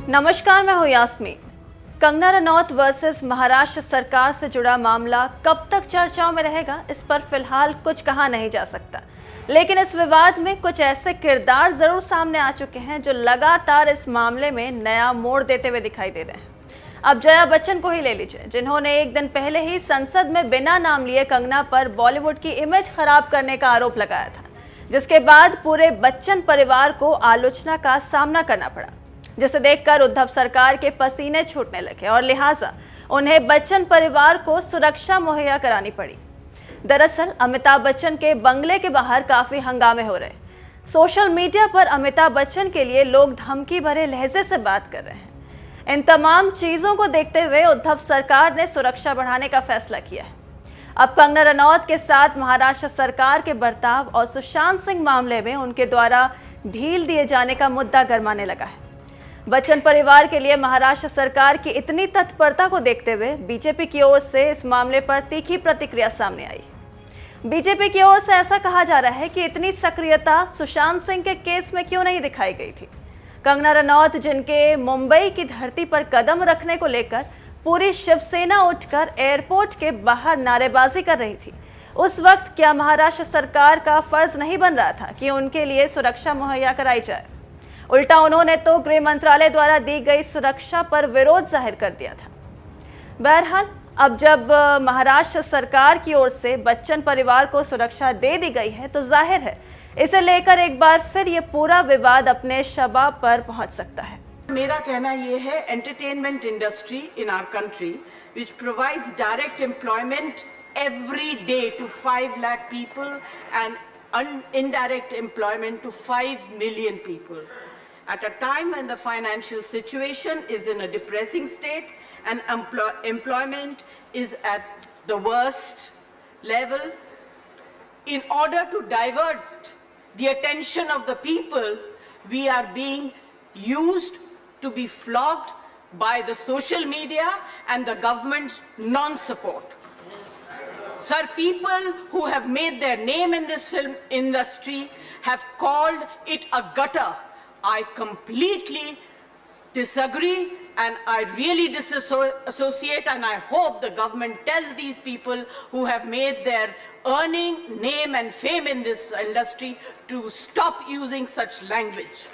नमस्कार, मैं हूं यास्मीन। कंगना रनौत वर्सेस महाराष्ट्र सरकार से जुड़ा मामला कब तक चर्चाओं में रहेगा, इस पर फिलहाल कुछ कहा नहीं जा सकता। लेकिन इस विवाद में कुछ ऐसे किरदार जरूर सामने आ चुके हैं जो लगातार इस मामले में नया मोड़ देते हुए दिखाई दे रहे हैं। अब जया बच्चन को ही ले लीजिए, जिन्होंने एक दिन पहले ही संसद में बिना नाम लिए कंगना पर बॉलीवुड की इमेज खराब करने का आरोप लगाया था, जिसके बाद पूरे बच्चन परिवार को आलोचना का सामना करना पड़ा, जिसे देखकर उद्धव सरकार के पसीने छूटने लगे और लिहाजा उन्हें बच्चन परिवार को सुरक्षा मुहैया करानी पड़ी। दरअसल अमिताभ बच्चन के बंगले के बाहर काफी हंगामे हो रहे। सोशल मीडिया पर अमिताभ बच्चन के लिए लोग धमकी भरे लहजे से बात कर रहे हैं। इन तमाम चीजों को देखते हुए उद्धव सरकार ने सुरक्षा बढ़ाने का फैसला किया है। अब कंगना रनौत के साथ महाराष्ट्र सरकार के बर्ताव और सुशांत सिंह मामले में उनके द्वारा ढील दिए जाने का मुद्दा गरमाने लगा है। बच्चन परिवार के लिए महाराष्ट्र सरकार की इतनी तत्परता को देखते हुए बीजेपी की ओर से इस मामले पर तीखी प्रतिक्रिया सामने आई। बीजेपी की ओर से ऐसा कहा जा रहा है कि इतनी सक्रियता सुशांत सिंह के केस में क्यों नहीं दिखाई गई थी। कंगना रनौत, जिनके मुंबई की धरती पर कदम रखने को लेकर पूरी शिवसेना उठकर एयरपोर्ट के बाहर नारेबाजी कर रही थी, उस वक्त क्या महाराष्ट्र सरकार का फर्ज नहीं बन रहा था कि उनके लिए सुरक्षा मुहैया कराई जाए? उल्टा उन्होंने तो गृह मंत्रालय द्वारा दी गई सुरक्षा पर विरोध जाहिर कर दिया था। बहरहाल अब जब महाराष्ट्र सरकार की ओर से बच्चन परिवार को सुरक्षा दे दी गई है, तो जाहिर है इसे लेकर एक बार फिर ये पूरा विवाद अपने शबाब पर पहुंच सकता है। मेरा कहना ये है, entertainment industry in our country which provides direct employment every day to 5 lakh people and indirect employment to 5 million people. At a time when the financial situation is in a depressing state and employment is at the worst level, in order to divert the attention of the people, we are being used to be flogged by the social media and the government's non-support. Sir, people who have made their name in this film industry have called it a gutter. I completely disagree and I really disassociate, and I hope the government tells these people who have made their earning, name and fame in this industry to stop using such language.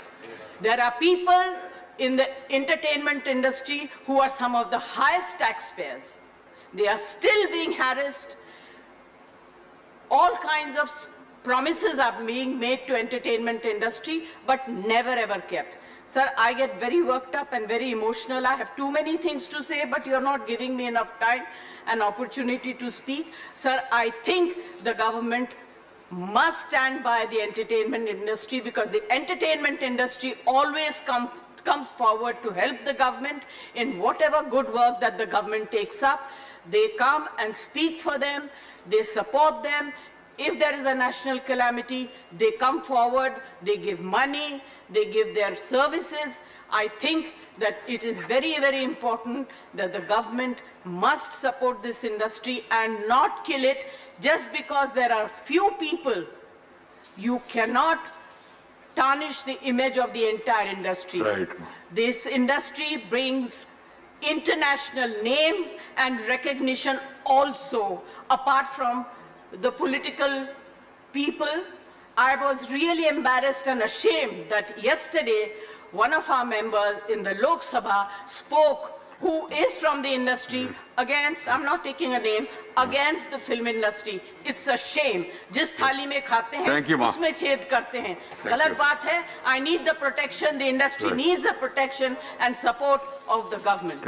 There are people in the entertainment industry who are some of the highest taxpayers. They are still being harassed. All kinds of promises are being made to entertainment industry but never ever kept. Sir, I get very worked up and very emotional. I have too many things to say, but you're not giving me enough time and opportunity to speak. Sir, I think the government must stand by the entertainment industry, because the entertainment industry always comes forward to help the government in whatever good work that the government takes up. They come and speak for them, they support them. If there is a national calamity, they come forward, they give money, they give their services. I think that it is very, very important that the government must support this industry and not kill it just because there are few people. You cannot tarnish the image of the entire industry. Right. This industry brings international name and recognition also, apart from the political people. I was really embarrassed and ashamed that yesterday one of our members in the Lok Sabha spoke, who is from the industry, against, I'm not taking a name, against the film industry. It's a shame. जिस थाली में खाते हैं उसमें छेद करते हैं, गलत बात है. I need the protection. The industry needs the protection and support of the government.